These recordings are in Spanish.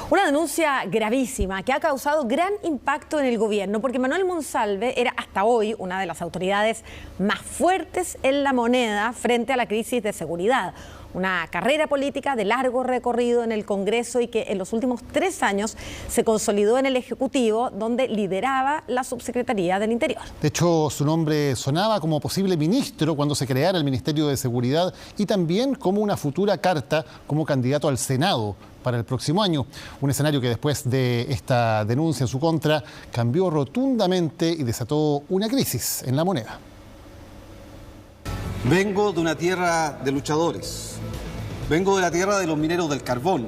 Una denuncia gravísima que ha causado gran impacto en el gobierno, porque Manuel Monsalve era hasta hoy una de las autoridades más fuertes en la moneda frente a la crisis de seguridad. Una carrera política de largo recorrido en el Congreso y que en los últimos 3 años se consolidó en el Ejecutivo, donde lideraba la Subsecretaría del Interior. De hecho, su nombre sonaba como posible ministro cuando se creara el Ministerio de Seguridad y también como una futura carta como candidato al Senado para el próximo año. Un escenario que después de esta denuncia en su contra cambió rotundamente y desató una crisis en la moneda. Vengo de una tierra de luchadores. Vengo de la tierra de los mineros del carbón,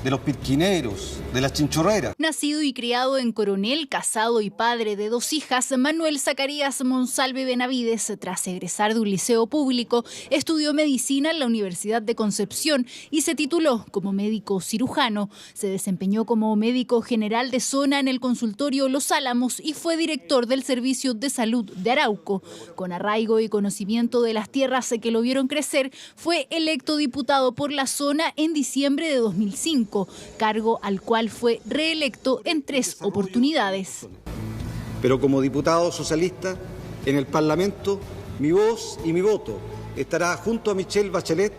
de los pirquineros, de las chinchorreras. Nacido y criado en Coronel, casado y padre de 2 hijas, Manuel Zacarías Monsalve Benavides, tras egresar de un liceo público, estudió medicina en la Universidad de Concepción y se tituló como médico cirujano. Se desempeñó como médico general de zona en el consultorio Los Álamos y fue director del Servicio de Salud de Arauco. Con arraigo y conocimiento de las tierras que lo vieron crecer, fue electo diputado por la zona en diciembre de 2005, cargo al cual fue reelecto en 3 oportunidades. Pero como diputado socialista en el Parlamento, mi voz y mi voto estará junto a Michelle Bachelet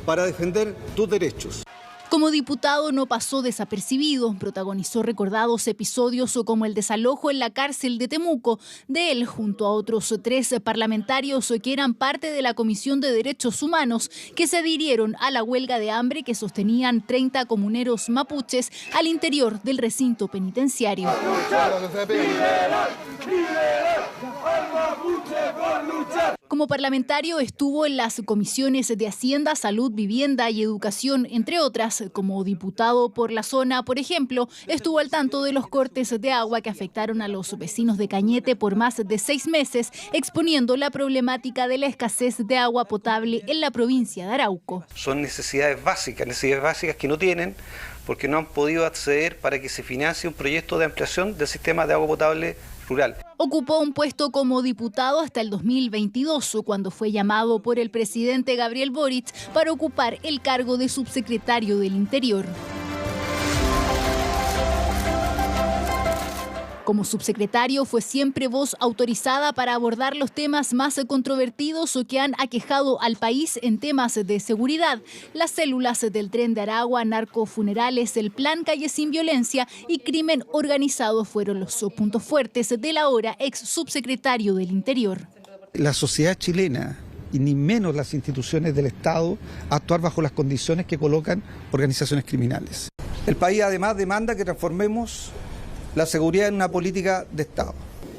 para defender tus derechos. Como diputado no pasó desapercibido, protagonizó recordados episodios como el desalojo en la cárcel de Temuco. De él, junto a otros 3 parlamentarios que eran parte de la Comisión de Derechos Humanos, que se adhirieron a la huelga de hambre que sostenían 30 comuneros mapuches al interior del recinto penitenciario. Como parlamentario estuvo en las comisiones de Hacienda, Salud, Vivienda y Educación, entre otras. Como diputado por la zona, por ejemplo, estuvo al tanto de los cortes de agua que afectaron a los vecinos de Cañete por más de 6 meses, exponiendo la problemática de la escasez de agua potable en la provincia de Arauco. Son necesidades básicas que no tienen porque no han podido acceder para que se financie un proyecto de ampliación del sistema de agua potable rural. Ocupó un puesto como diputado hasta el 2022, cuando fue llamado por el presidente Gabriel Boric para ocupar el cargo de subsecretario del Interior. Como subsecretario fue siempre voz autorizada para abordar los temas más controvertidos o que han aquejado al país en temas de seguridad. Las células del Tren de Aragua, narcofunerales, el Plan Calle Sin Violencia y crimen organizado fueron los puntos fuertes del ahora ex subsecretario del Interior. La sociedad chilena y ni menos las instituciones del Estado actuar bajo las condiciones que colocan organizaciones criminales. El país además demanda que transformemos la seguridad en una política de Estado.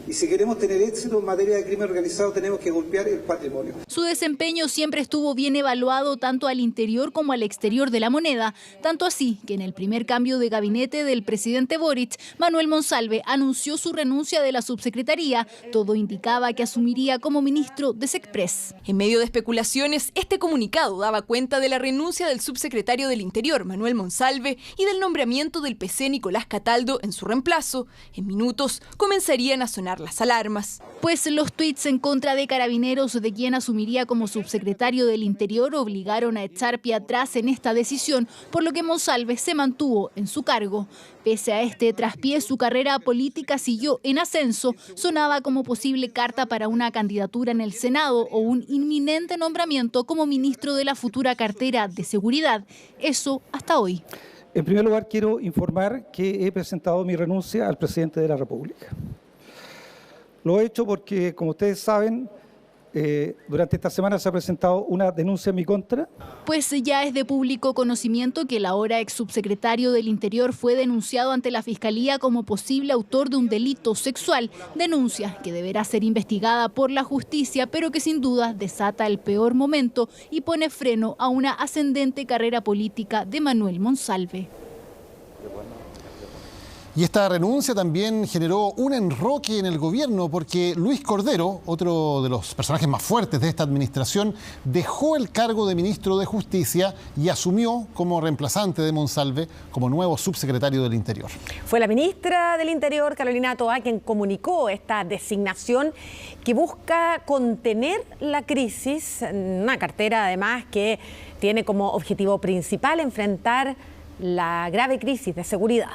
Y si queremos tener éxito en materia de crimen organizado, tenemos que golpear el patrimonio. Su desempeño siempre estuvo bien evaluado tanto al interior como al exterior de la moneda, tanto así que en el primer cambio de gabinete del presidente Boric, Manuel Monsalve anunció su renuncia de la subsecretaría. Todo indicaba que asumiría como ministro de Sexpress. En medio de especulaciones, este comunicado daba cuenta de la renuncia del subsecretario del Interior, Manuel Monsalve, y del nombramiento del PC Nicolás Cataldo en su reemplazo. En minutos comenzarían a sonar las alarmas. Pues los tuits en contra de Carabineros, de quien asumiría como subsecretario del Interior, obligaron a echar pie atrás en esta decisión, por lo que Monsalve se mantuvo en su cargo. Pese a este traspié, su carrera política siguió en ascenso. Sonaba como posible carta para una candidatura en el Senado o un inminente nombramiento como ministro de la futura cartera de Seguridad. Eso hasta hoy. En primer lugar, quiero informar que he presentado mi renuncia al presidente de la República. Lo he hecho porque, como ustedes saben, durante esta semana se ha presentado una denuncia en mi contra. Pues ya es de público conocimiento que el ahora ex subsecretario del Interior fue denunciado ante la Fiscalía como posible autor de un delito sexual. Denuncia que deberá ser investigada por la justicia, pero que sin duda desata el peor momento y pone freno a una ascendente carrera política de Manuel Monsalve. Y esta renuncia también generó un enroque en el gobierno porque Luis Cordero, otro de los personajes más fuertes de esta administración, dejó el cargo de ministro de Justicia y asumió como reemplazante de Monsalve como nuevo subsecretario del Interior. Fue la ministra del Interior, Carolina Toá, quien comunicó esta designación que busca contener la crisis, una cartera además que tiene como objetivo principal enfrentar la grave crisis de seguridad.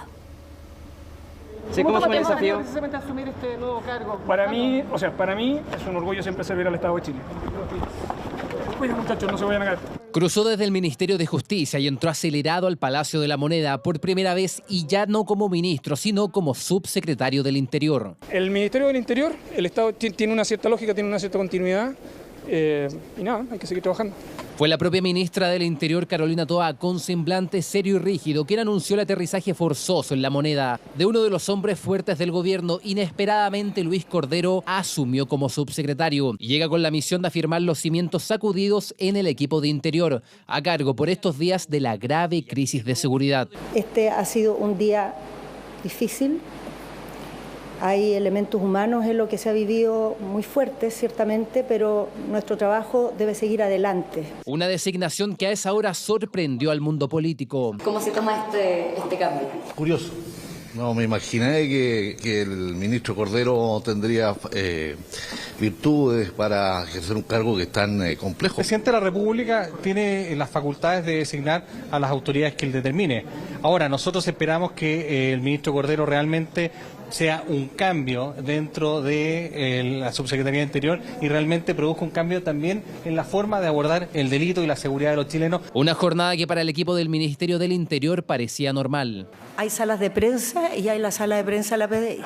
Sí, ¿cómo fue el desafío? Precisamente asumir este nuevo cargo. Para mí es un orgullo siempre servir al Estado de Chile. Cuiden, muchachos, no se vayan a caer. Cruzó desde el Ministerio de Justicia y entró acelerado al Palacio de la Moneda por primera vez, y ya no como ministro, sino como subsecretario del Interior. El Ministerio del Interior, el Estado tiene una cierta lógica, tiene una cierta continuidad y nada, hay que seguir trabajando. Fue la propia ministra del Interior, Carolina Toá, con semblante serio y rígido, quien anunció el aterrizaje forzoso en la Moneda de uno de los hombres fuertes del gobierno. Inesperadamente, Luis Cordero asumió como subsecretario y llega con la misión de afirmar los cimientos sacudidos en el equipo de Interior, a cargo por estos días de la grave crisis de seguridad. Este ha sido un día difícil. Hay elementos humanos en lo que se ha vivido muy fuertes, ciertamente, pero nuestro trabajo debe seguir adelante. Una designación que a esa hora sorprendió al mundo político. ¿Cómo se toma este cambio? Curioso. No me imaginé que el ministro Cordero tendría virtudes para ejercer un cargo que es tan complejo. El presidente de la República tiene las facultades de designar a las autoridades que él determine. Ahora, nosotros esperamos que el ministro Cordero realmente sea un cambio dentro de la Subsecretaría de Interior y realmente produzca un cambio también en la forma de abordar el delito y la seguridad de los chilenos. Una jornada que para el equipo del Ministerio del Interior parecía normal. Hay salas de prensa y hay la sala de prensa de la PDI.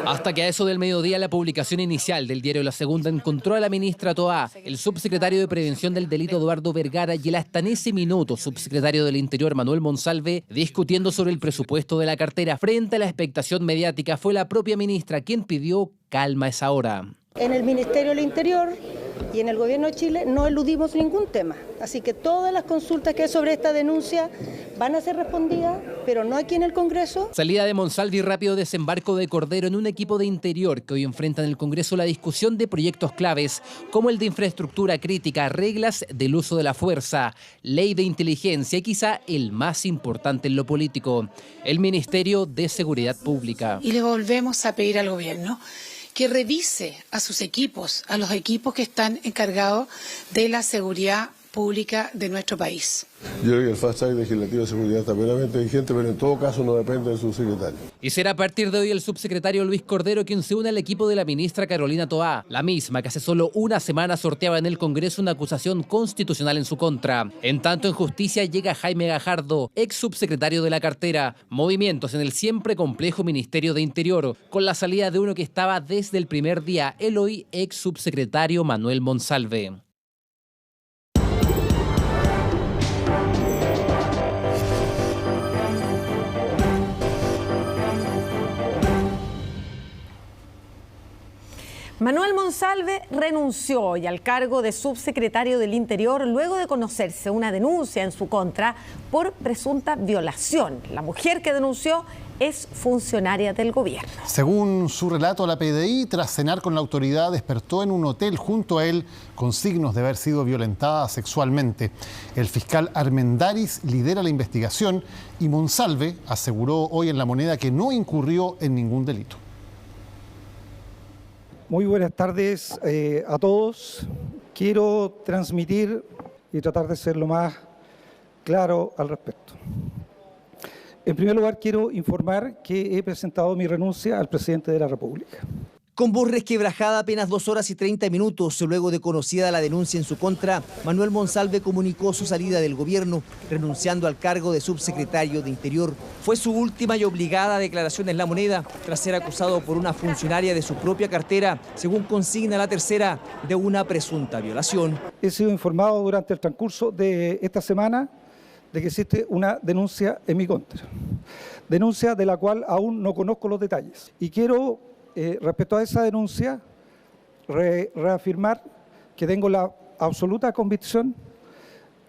Hasta que a eso del mediodía la publicación inicial del diario La Segunda encontró a la ministra Toá, el subsecretario de Prevención del Delito Eduardo Vergara y el hasta en ese minuto subsecretario del Interior Manuel Monsalve discutiendo sobre el presupuesto de la cartera. Frente a la expectación mediática, fue la propia ministra quien pidió calma a esa hora. En el Ministerio del Interior y en el Gobierno de Chile no eludimos ningún tema. Así que todas las consultas que hay sobre esta denuncia van a ser respondidas, pero no aquí en el Congreso. Salida de Monsalve y rápido desembarco de Cordero en un equipo de Interior que hoy enfrenta en el Congreso la discusión de proyectos claves como el de infraestructura crítica, reglas del uso de la fuerza, ley de inteligencia y quizá el más importante en lo político, el Ministerio de Seguridad Pública. Y le volvemos a pedir al gobierno que revise a sus equipos, a los equipos que están encargados de la seguridad pública de nuestro país. Yo creo que el fast track legislativo de seguridad está plenamente vigente, pero en todo caso no depende del subsecretario. Y será a partir de hoy el subsecretario Luis Cordero quien se une al equipo de la ministra Carolina Toá, la misma que hace solo una semana sorteaba en el Congreso una acusación constitucional en su contra. En tanto, en justicia llega Jaime Gajardo, ex subsecretario de la cartera. Movimientos en el siempre complejo Ministerio de Interior, con la salida de uno que estaba desde el primer día, el hoy ex subsecretario Manuel Monsalve. Manuel Monsalve renunció hoy al cargo de subsecretario del Interior luego de conocerse una denuncia en su contra por presunta violación. La mujer que denunció es funcionaria del gobierno. Según su relato, la PDI, tras cenar con la autoridad, despertó en un hotel junto a él con signos de haber sido violentada sexualmente. El fiscal Armendáriz lidera la investigación y Monsalve aseguró hoy en La Moneda que no incurrió en ningún delito. Muy buenas tardes a todos. Quiero transmitir y tratar de ser lo más claro al respecto. En primer lugar, quiero informar que he presentado mi renuncia al presidente de la República. Con voz resquebrajada, apenas 2 horas y 30 minutos luego de conocida la denuncia en su contra, Manuel Monsalve comunicó su salida del gobierno, renunciando al cargo de subsecretario de Interior. Fue su última y obligada declaración en La Moneda, tras ser acusado por una funcionaria de su propia cartera, según consigna la tercera, de una presunta violación. He sido informado durante el transcurso de esta semana de que existe una denuncia en mi contra, denuncia de la cual aún no conozco los detalles. Y quiero, respecto a esa denuncia, reafirmar que tengo la absoluta convicción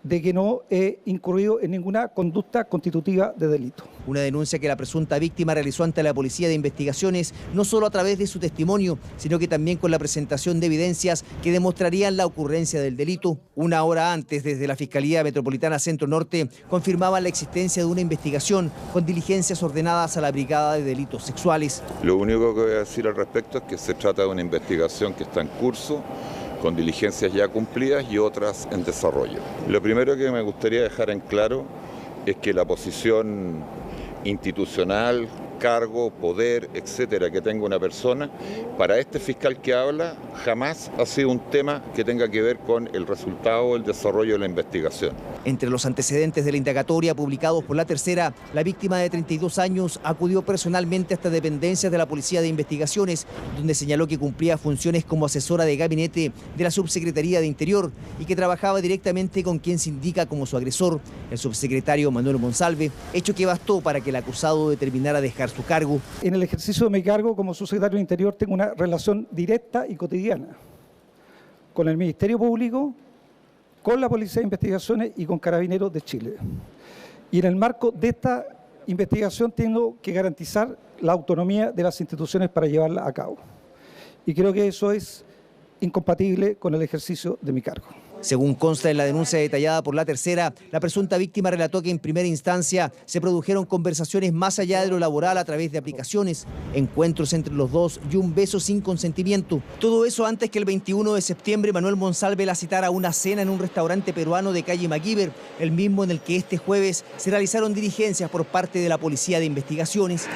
de que no he incurrido en ninguna conducta constitutiva de delito. Una denuncia que la presunta víctima realizó ante la Policía de Investigaciones, no solo a través de su testimonio, sino que también con la presentación de evidencias que demostrarían la ocurrencia del delito. Una hora antes, desde la Fiscalía Metropolitana Centro Norte, confirmaban la existencia de una investigación con diligencias ordenadas a la Brigada de Delitos Sexuales. Lo único que voy a decir al respecto es que se trata de una investigación que está en curso, con diligencias ya cumplidas y otras en desarrollo. Lo primero que me gustaría dejar en claro es que la posición institucional, cargo, poder, etcétera, que tenga una persona, para este fiscal que habla, jamás ha sido un tema que tenga que ver con el resultado o el desarrollo de la investigación. Entre los antecedentes de la indagatoria publicados por La Tercera, la víctima de 32 años acudió personalmente hasta dependencias de la Policía de Investigaciones, donde señaló que cumplía funciones como asesora de gabinete de la Subsecretaría de Interior y que trabajaba directamente con quien se indica como su agresor, el subsecretario Manuel Monsalve, hecho que bastó para que el acusado determinara dejar su cargo. En el ejercicio de mi cargo como subsecretario de Interior tengo una relación directa y cotidiana con el Ministerio Público, con la Policía de Investigaciones y con Carabineros de Chile. Y en el marco de esta investigación tengo que garantizar la autonomía de las instituciones para llevarla a cabo. Y creo que eso es incompatible con el ejercicio de mi cargo. Según consta en la denuncia detallada por La Tercera, la presunta víctima relató que en primera instancia se produjeron conversaciones más allá de lo laboral a través de aplicaciones, encuentros entre los dos y un beso sin consentimiento. Todo eso antes que el 21 de septiembre Manuel Monsalve la citara a una cena en un restaurante peruano de calle MacGyver, el mismo en el que este jueves se realizaron diligencias por parte de la Policía de Investigaciones.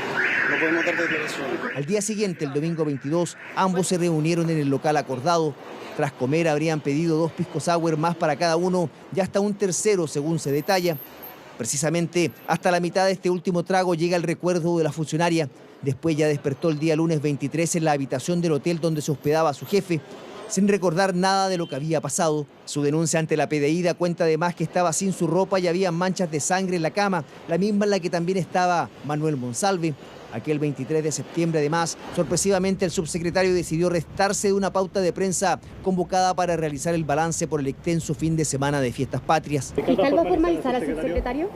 No podemos dar declaración. Al día siguiente, el domingo 22, ambos se reunieron en el local acordado. Tras comer habrían pedido 2 pisco sour más para cada uno y hasta un tercero, según se detalla. Precisamente hasta la mitad de este último trago llega el recuerdo de la funcionaria. Después ya despertó el día lunes 23 en la habitación del hotel donde se hospedaba su jefe, sin recordar nada de lo que había pasado. Su denuncia ante la PDI da cuenta además que estaba sin su ropa y había manchas de sangre en la cama, la misma en la que también estaba Manuel Monsalve. Aquel 23 de septiembre, además, sorpresivamente el subsecretario decidió restarse de una pauta de prensa convocada para realizar el balance por el extenso fin de semana de fiestas patrias. ¿Fiscal va a formalizar al subsecretario?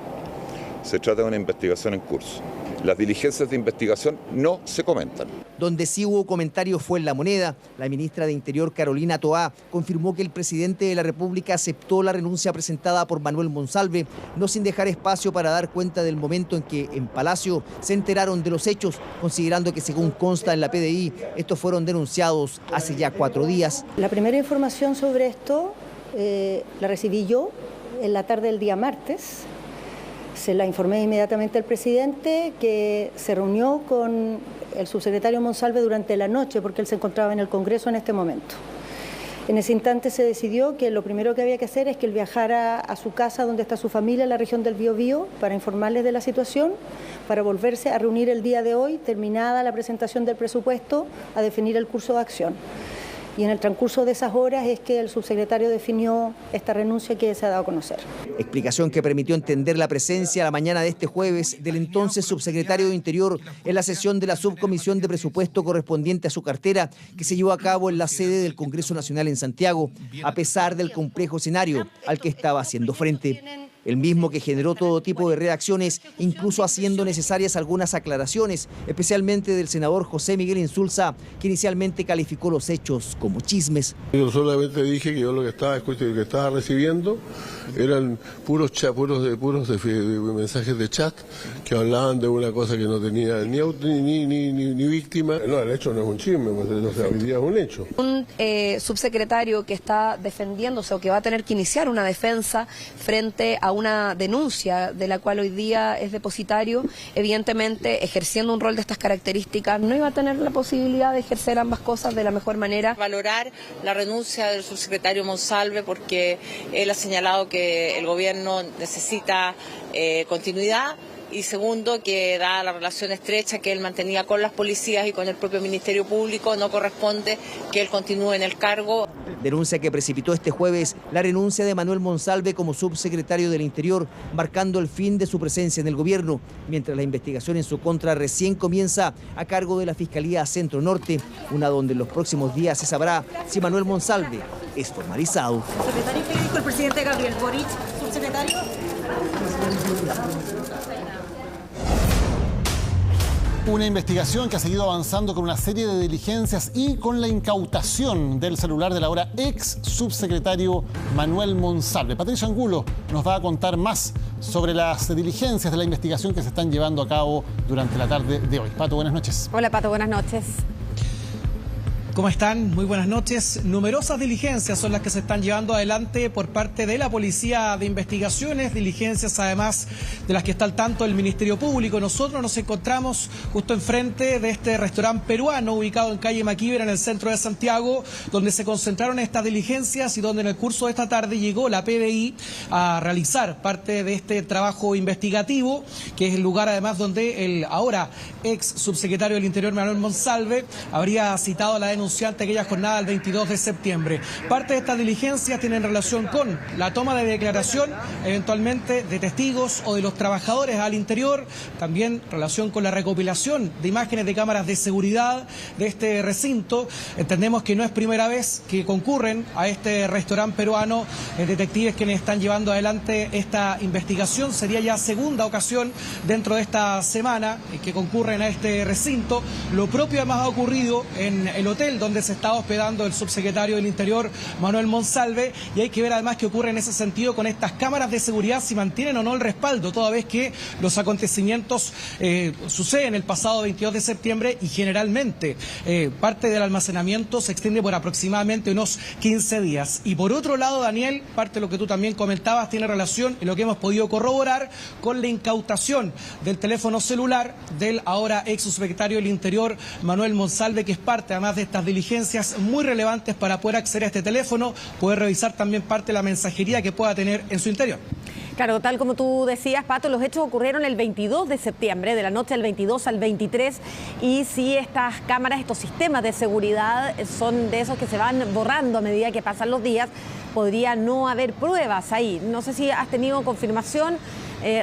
Se trata de una investigación en curso. Las diligencias de investigación no se comentan. Donde sí hubo comentarios fue en La Moneda. La ministra de Interior, Carolina Toá, confirmó que el presidente de la República aceptó la renuncia presentada por Manuel Monsalve, no sin dejar espacio para dar cuenta del momento en que en Palacio se enteraron de los hechos, considerando que según consta en la PDI, estos fueron denunciados hace ya 4 días. La primera información sobre esto la recibí yo en la tarde del día martes. Se la informé inmediatamente al presidente, que se reunió con el subsecretario Monsalve durante la noche porque él se encontraba en el Congreso en este momento. En ese instante se decidió que lo primero que había que hacer es que él viajara a su casa donde está su familia en la región del Biobío para informarles de la situación, para volverse a reunir el día de hoy, terminada la presentación del presupuesto, a definir el curso de acción. Y en el transcurso de esas horas es que el subsecretario definió esta renuncia que se ha dado a conocer. Explicación que permitió entender la presencia a la mañana de este jueves del entonces subsecretario de Interior en la sesión de la subcomisión de presupuesto correspondiente a su cartera que se llevó a cabo en la sede del Congreso Nacional en Santiago, a pesar del complejo escenario al que estaba haciendo frente. El mismo que generó todo tipo de reacciones, incluso haciendo necesarias algunas aclaraciones, especialmente del senador José Miguel Insulza, que inicialmente calificó los hechos como chismes. Yo solamente dije que yo lo que estaba recibiendo eran puros mensajes de chat que hablaban de una cosa que no tenía ni víctima. No, el hecho no es un chisme, o sea, hoy día es un hecho. Un subsecretario que está defendiéndose o que va a tener que iniciar una defensa frente a una denuncia de la cual hoy día es depositario, evidentemente ejerciendo un rol de estas características, no iba a tener la posibilidad de ejercer ambas cosas de la mejor manera. Valorar la renuncia del subsecretario Monsalve porque él ha señalado que el gobierno necesita continuidad. Y segundo, que dada la relación estrecha que él mantenía con las policías y con el propio Ministerio Público, no corresponde que él continúe en el cargo. Denuncia que precipitó este jueves la renuncia de Manuel Monsalve como subsecretario del Interior, marcando el fin de su presencia en el gobierno, mientras la investigación en su contra recién comienza a cargo de la Fiscalía Centro Norte, una donde en los próximos días se sabrá si Manuel Monsalve es formalizado. Secretario, ¿qué dijo el presidente Gabriel Boric, subsecretario? Una investigación que ha seguido avanzando con una serie de diligencias y con la incautación del celular del ahora ex subsecretario Manuel Monsalve. Patricia Angulo nos va a contar más sobre las diligencias de la investigación que se están llevando a cabo durante la tarde de hoy. Pato, buenas noches. Hola, Pato, buenas noches. ¿Cómo están? Muy buenas noches. Numerosas diligencias son las que se están llevando adelante por parte de la Policía de Investigaciones, diligencias además de las que está al tanto el Ministerio Público. Nosotros nos encontramos justo enfrente de este restaurante peruano ubicado en calle Maquíver, en el centro de Santiago, donde se concentraron estas diligencias y donde en el curso de esta tarde llegó la PDI a realizar parte de este trabajo investigativo, que es el lugar además donde el ahora ex subsecretario del Interior, Manuel Monsalve, habría citado a la denunciante aquella jornada del 22 de septiembre. Parte de estas diligencias tienen relación con la toma de declaración, eventualmente de testigos o de los trabajadores al interior, también relación con la recopilación de imágenes de cámaras de seguridad de este recinto. Entendemos que no es primera vez que concurren a este restaurante peruano detectives quienes están llevando adelante esta investigación. Sería ya segunda ocasión dentro de esta semana que concurren a este recinto. Lo propio además ha ocurrido en el hotel donde se está hospedando el subsecretario del Interior, Manuel Monsalve, y hay que ver además qué ocurre en ese sentido con estas cámaras de seguridad, si mantienen o no el respaldo, toda vez que los acontecimientos suceden el pasado 22 de septiembre y generalmente parte del almacenamiento se extiende por aproximadamente unos 15 días. Y por otro lado, Daniel, parte de lo que tú también comentabas tiene relación en lo que hemos podido corroborar con la incautación del teléfono celular del ahora ex subsecretario del Interior, Manuel Monsalve, que es parte además de estas diligencias muy relevantes para poder acceder a este teléfono, poder revisar también parte de la mensajería que pueda tener en su interior. Claro, tal como tú decías, Pato, los hechos ocurrieron el 22 de septiembre, de la noche del 22 al 23, y si estas cámaras, estos sistemas de seguridad son de esos que se van borrando a medida que pasan los días, podría no haber pruebas ahí. No sé si has tenido confirmación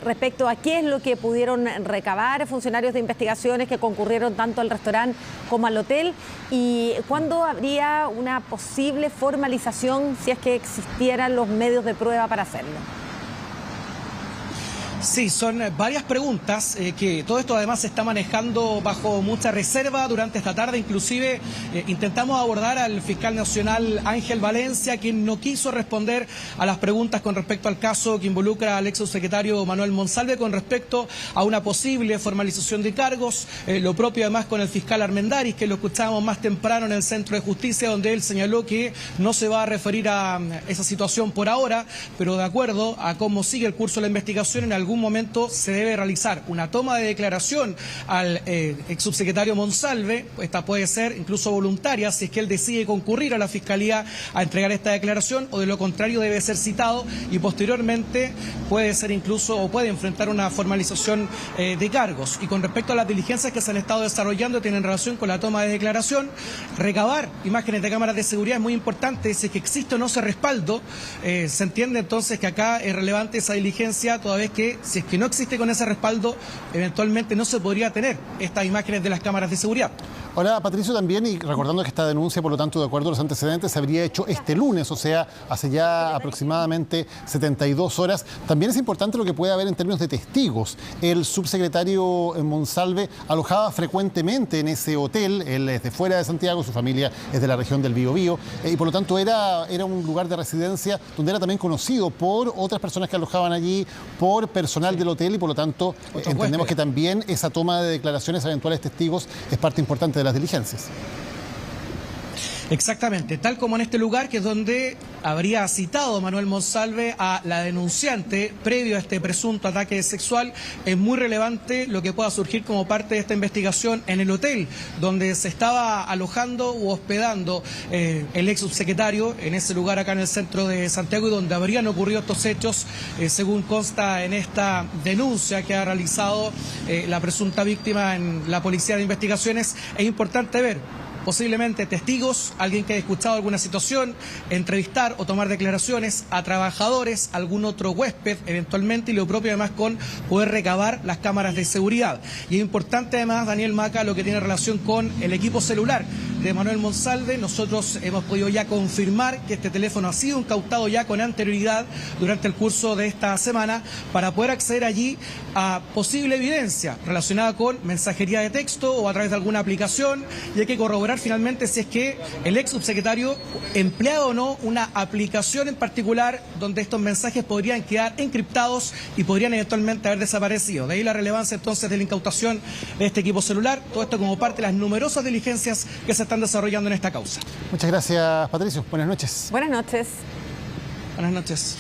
respecto a qué es lo que pudieron recabar funcionarios de investigaciones que concurrieron tanto al restaurante como al hotel, y cuándo habría una posible formalización si es que existieran los medios de prueba para hacerlo. Sí, son varias preguntas que todo esto además se está manejando bajo mucha reserva durante esta tarde. Inclusive intentamos abordar al fiscal nacional Ángel Valencia, quien no quiso responder a las preguntas con respecto al caso que involucra al ex subsecretario Manuel Monsalve con respecto a una posible formalización de cargos. Lo propio además con el fiscal Armendáriz, que lo escuchábamos más temprano en el Centro de Justicia, donde él señaló que no se va a referir a esa situación por ahora, pero de acuerdo a cómo sigue el curso de la investigación, en algún momento se debe realizar una toma de declaración al ex subsecretario Monsalve. Esta puede ser incluso voluntaria si es que él decide concurrir a la Fiscalía a entregar esta declaración, o de lo contrario debe ser citado y posteriormente puede ser incluso o puede enfrentar una formalización de cargos. Y con respecto a las diligencias que se han estado desarrollando tienen relación con la toma de declaración, recabar imágenes de cámaras de seguridad es muy importante. Si es que existe o no ese respaldo, se entiende entonces que acá es relevante esa diligencia, toda vez que si es que no existe con ese respaldo, eventualmente no se podría tener estas imágenes de las cámaras de seguridad. Ahora, Patricio, también, y recordando que esta denuncia, por lo tanto, de acuerdo a los antecedentes, se habría hecho este lunes, o sea, hace ya aproximadamente 72 horas. También es importante lo que puede haber en términos de testigos. El subsecretario Monsalve alojaba frecuentemente en ese hotel. Él es de fuera de Santiago, su familia es de la región del Biobío, y por lo tanto era un lugar de residencia donde era también conocido por otras personas que alojaban allí, por personal del hotel, y por lo tanto entendemos que también esa toma de declaraciones a eventuales testigos es parte importante de las diligencias. Exactamente, tal como en este lugar, que es donde habría citado Manuel Monsalve a la denunciante previo a este presunto ataque sexual. Es muy relevante lo que pueda surgir como parte de esta investigación en el hotel donde se estaba alojando u hospedando el ex subsecretario, en ese lugar acá en el centro de Santiago, y donde habrían ocurrido estos hechos, según consta en esta denuncia que ha realizado la presunta víctima en la Policía de Investigaciones. Es importante ver posiblemente testigos, alguien que haya escuchado alguna situación, entrevistar o tomar declaraciones a trabajadores, algún otro huésped eventualmente, y lo propio además con poder recabar las cámaras de seguridad. Y es importante además, Daniel Maca, lo que tiene relación con el equipo celular de Manuel Monsalve. Nosotros hemos podido ya confirmar que este teléfono ha sido incautado ya con anterioridad durante el curso de esta semana para poder acceder allí a posible evidencia relacionada con mensajería de texto o a través de alguna aplicación, y hay que corroborar finalmente si es que el ex subsecretario empleaba o no una aplicación en particular donde estos mensajes podrían quedar encriptados y podrían eventualmente haber desaparecido. De ahí la relevancia entonces de la incautación de este equipo celular. Todo esto como parte de las numerosas diligencias que se están están desarrollando en esta causa. Muchas gracias, Patricio. Buenas noches. Buenas noches. Buenas noches.